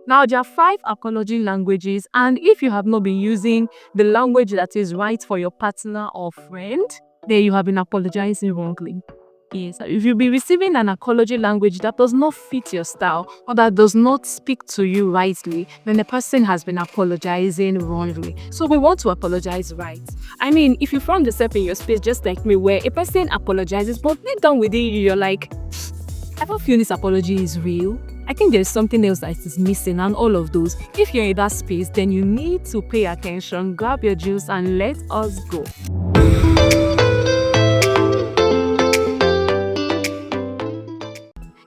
Now, there are 5 apology languages, and if you have not been using the language that is right for your partner or friend, then you have been apologizing wrongly. Yes, if you'll be receiving an apology language that does not fit your style or that does not speak to you rightly, then the person has been apologizing wrongly. So we want to apologize right. I mean, if you found yourself in your space just like me, where a person apologizes, but deep down within you, you're like, I don't feel this apology is real. I think there's something else that is missing, and all of those. If you're in that space, then you need to pay attention, grab your juice, and let us go.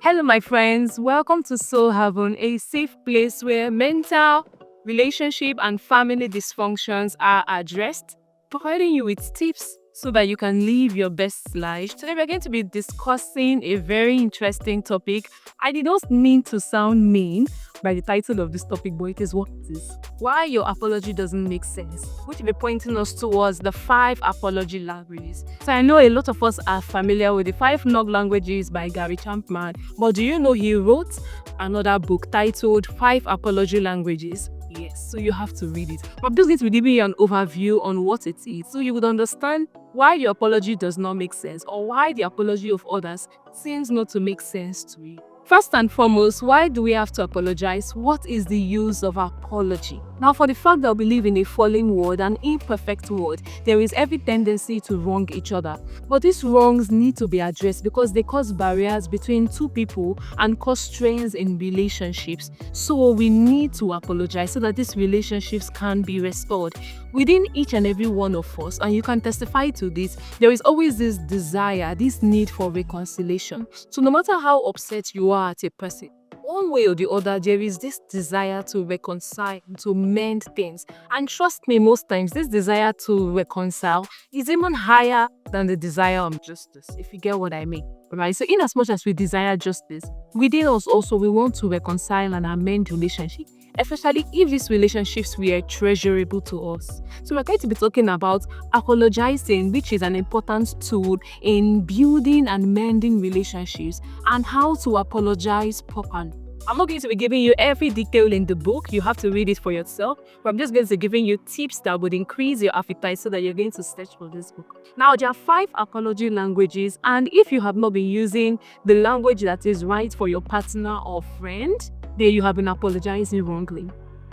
Hello, my friends. Welcome to Soule Haven, a safe place where mental, relationship, and family dysfunctions are addressed, providing you with tips so that you can live your best life. Today, we're going to be discussing a very interesting topic. I did not mean to sound mean by the title of this topic, but it is what it is. Why your apology doesn't make sense, which will be pointing us towards the 5 apology languages. So I know a lot of us are familiar with the 5 love languages by Gary Chapman, but do you know he wrote another book titled 5 Apology Languages? Yes, so you have to read it. But I'm just going to be giving you an overview on what it is, so you would understand why your apology does not make sense, or why the apology of others seems not to make sense to you. First and foremost, why do we have to apologize? What is the use of apology? Now, for the fact that we live in a fallen world, an imperfect world, there is every tendency to wrong each other. But these wrongs need to be addressed because they cause barriers between two people and cause strains in relationships. So we need to apologize so that these relationships can be restored. Within each and every one of us, and you can testify to this, there is always this desire, this need for reconciliation. So no matter how upset you are at a person, one way or the other, there is this desire to reconcile, to mend things. And trust me, most times, this desire to reconcile is even higher than the desire of justice, if you get what I mean. Right? So in as much as we desire justice, within us also, we want to reconcile and amend relationship, especially if these relationships were treasurable to us. So we're going to be talking about apologizing, which is an important tool in building and mending relationships, and how to apologize properly. I'm not going to be giving you every detail in the book. You have to read it for yourself. But I'm just going to be giving you tips that would increase your appetite so that you're going to search for this book. Now, there are 5 apology languages, and if you have not been using the language that is right for your partner or friend, then you have been apologizing wrongly.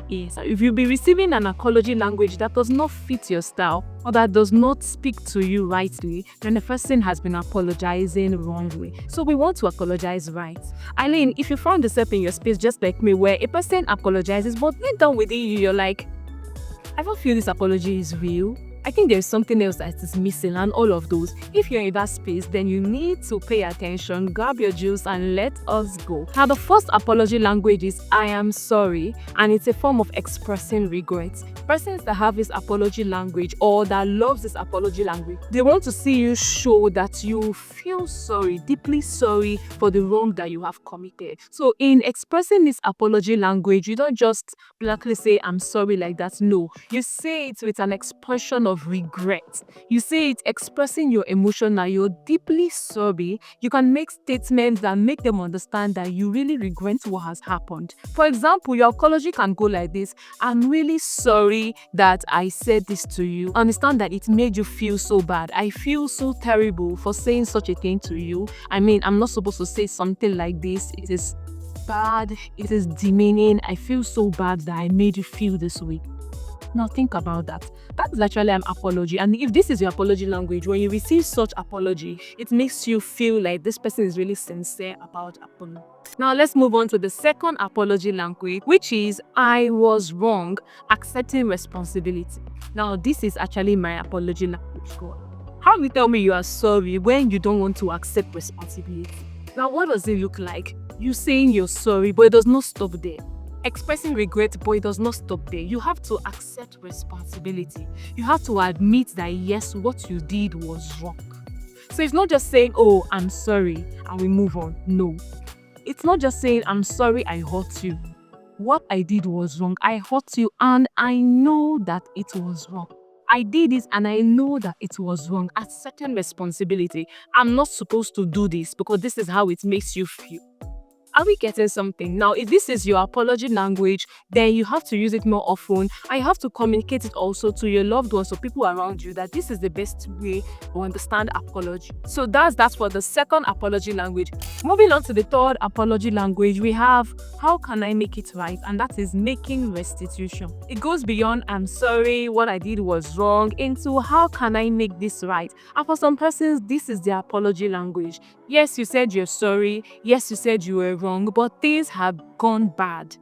Yes, if you'll be receiving an apology language that does not fit your style or that does not speak to you rightly, then the person has been apologizing wrongly. So we want to apologize right. Eileen, if you found yourself in your space just like me, where a person apologizes, but deep down within you, you're like, I don't feel this apology is real. I think there's something else that is missing, and all of those. If you're in that space, then you need to pay attention, grab your juice, and let us go. Now, the first apology language is I am sorry, and it's a form of expressing regret. Persons that have this apology language or that loves this apology language, they want to see you show that you feel sorry, deeply sorry for the wrong that you have committed. So in expressing this apology language, you don't just blankly say I'm sorry like that. No, you say it with an expression of regret. You say it expressing your emotion that you're deeply sorry. You can make statements that make them understand that you really regret what has happened. For example, your apology can go like this: I'm really sorry that I said this to you. Understand that it made you feel so bad. I feel so terrible for saying such a thing to you. I mean, I'm not supposed to say something like this. It is bad. It is demeaning. I feel so bad that I made you feel this way. Now think about that. That is actually an apology. And if this is your apology language, when you receive such apology, it makes you feel like this person is really sincere about apology. Now let's move on to the second apology language, which is I was wrong, accepting responsibility. Now this is actually my apology language. How do you tell me you are sorry when you don't want to accept responsibility? Now what does it look like? You saying you're sorry, but it does not stop there. Expressing regret, but it does not stop there. You have to accept responsibility. You have to admit that yes, what you did was wrong. So it's not just saying, oh, I'm sorry, and we move on. No. It's not just saying, I'm sorry I hurt you. What I did was wrong. I hurt you, and I know that it was wrong. I did this, and I know that it was wrong. Accepting responsibility. I'm not supposed to do this because this is how it makes you feel. Are we getting something? Now, if this is your apology language, then you have to use it more often, and you have to communicate it also to your loved ones or people around you that this is the best way to understand apology. So that's for the second apology language. Moving on to the third apology language, we have how can I make it right? And that is making restitution. It goes beyond I'm sorry, what I did was wrong, into how can I make this right? And for some persons, this is their apology language. Yes, you said you're sorry. Yes, you said you were wrong, but things have gone bad.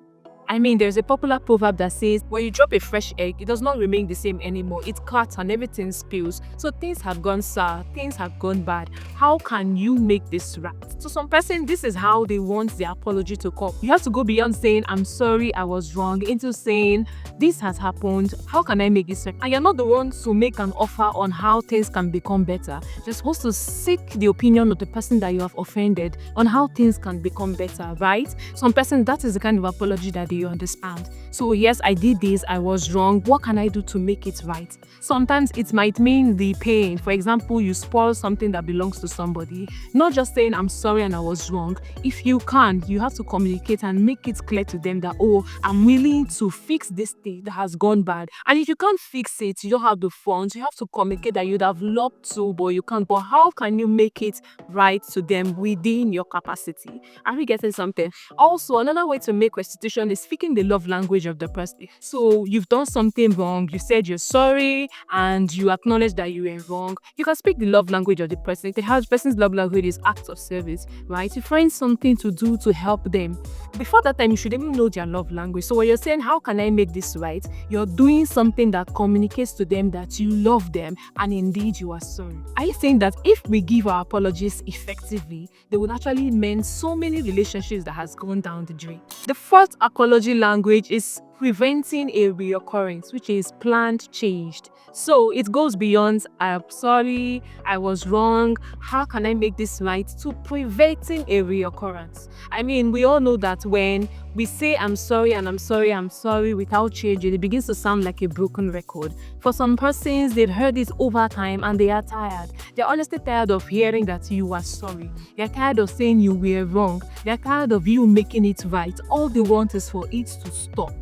I mean, there's a popular proverb that says, when you drop a fresh egg, it does not remain the same anymore. It cuts and everything spills. So things have gone sour, things have gone bad. How can you make this right? So some person, this is how they want the apology to come. You have to go beyond saying, I'm sorry, I was wrong, into saying, this has happened. How can I make this right? And you're not the one to make an offer on how things can become better. You're supposed to seek the opinion of the person that you have offended on how things can become better, right? Some person, that is the kind of apology that they understand. So yes, I did this, I was wrong. What can I do to make it right? Sometimes it might mean the pain. For example, you spoil something that belongs to somebody. Not just saying I'm sorry and I was wrong. If you can, you have to communicate and make it clear to them that, oh, I'm willing to fix this thing that has gone bad. And if you can't fix it, you don't have the funds, you have to communicate that you'd have loved to, but you can't. But how can you make it right to them within your capacity? Are we getting something? Also, another way to make restitution is speaking the love language of the person. So you've done something wrong, you said you're sorry, and you acknowledge that you were wrong. You can speak the love language of the person. The person's love language is acts of service, right? You find something to do to help them. Before that time, you should even know their love language. So when you're saying, how can I make this right? You're doing something that communicates to them that you love them and indeed you are sorry. Are you saying that if we give our apologies effectively, they would actually mend so many relationships that has gone down the drain? The fourth apology language is preventing a reoccurrence, which is planned changed. So it goes beyond I'm sorry, I was wrong, how can I make this right, to preventing a reoccurrence. I mean, we all know that when we say I'm sorry and I'm sorry, I'm sorry without changing, it begins to sound like a broken record. For some persons, they've heard it over time and they are tired. They're honestly tired of hearing that you are sorry. They're tired of saying you were wrong. They're tired of you making it right. All they want is for it to stop.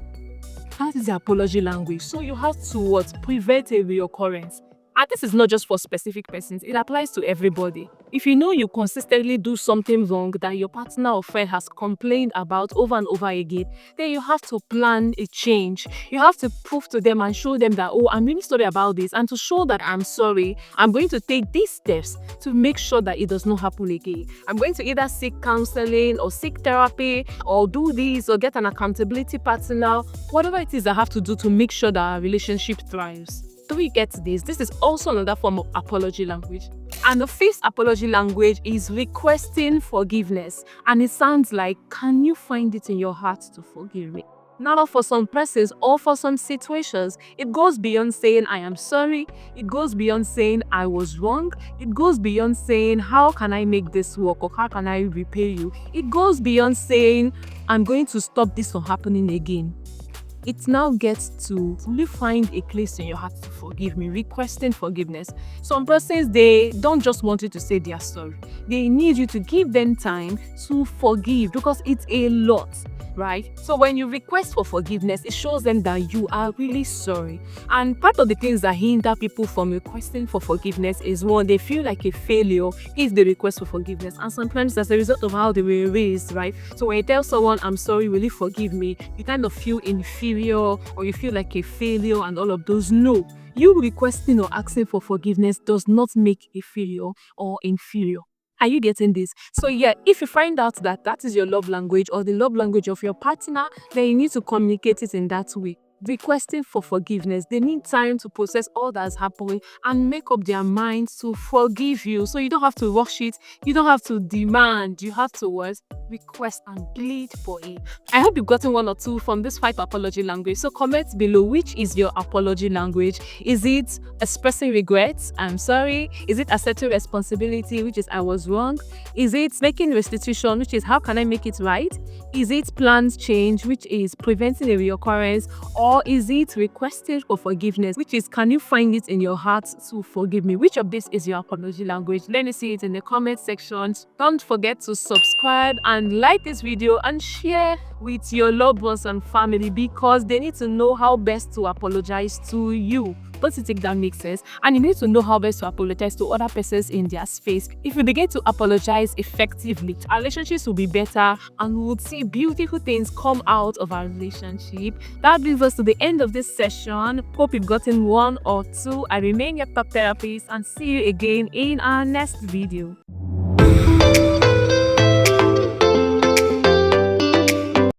That is the apology language. So you have to prevent a reoccurrence. And this is not just for specific persons, it applies to everybody. If you know you consistently do something wrong that your partner or friend has complained about over and over again, then you have to plan a change. You have to prove to them and show them that, oh, I'm really sorry about this. And to show that I'm sorry, I'm going to take these steps to make sure that it does not happen again. I'm going to either seek counseling or seek therapy or do this or get an accountability partner, whatever it is I have to do to make sure that our relationship thrives. Do we get this? This is also another form of apology language. And the fifth apology language is requesting forgiveness. And it sounds like, can you find it in your heart to forgive me? Now, for some persons or for some situations, it goes beyond saying I am sorry. It goes beyond saying I was wrong. It goes beyond saying how can I make this work or how can I repay you. It goes beyond saying I'm going to stop this from happening again. It now gets to really find a place in your heart to forgive me, requesting forgiveness. Some persons, they don't just want you to say they are sorry. They need you to give them time to forgive because it's a lot, right? So when you request for forgiveness, it shows them that you are really sorry. And part of the things that hinder people from requesting for forgiveness is, one, they feel like a failure if they request for forgiveness. And sometimes as a result of how they were raised, right? So when you tell someone, I'm sorry, will you forgive me? You kind of feel inferior or you feel like a failure and all of those. No, you requesting or asking for forgiveness does not make a failure or inferior. Are you getting this? So yeah, if you find out that that is your love language or the love language of your partner, then you need to communicate it in that way. Requesting for forgiveness. They need time to process all that's happening and make up their minds to forgive you. So you don't have to rush it. You don't have to demand. You have to request and plead for it. I hope you've gotten one or two from this 5 apology language. So comment below, which is your apology language? Is it expressing regrets? I'm sorry. Is it accepting responsibility, which is I was wrong? Is it making restitution, which is how can I make it right? Is it planned change, which is preventing a reoccurrence? Or Or is it requested for forgiveness? Which is, can you find it in your heart to forgive me? Which of this is your apology language? Let me see it in the comment section. Don't forget to subscribe and like this video and share with your loved ones and family, because they need to know how best to apologize to you. Don't you think that makes sense? And you need to know how best to apologize to other persons in their space. If you begin to apologize effectively, our relationships will be better and we'll see beautiful things come out of our relationship. That brings us to the end of this session. Hope you've gotten one or two. I remain your top therapist and see you again in our next video.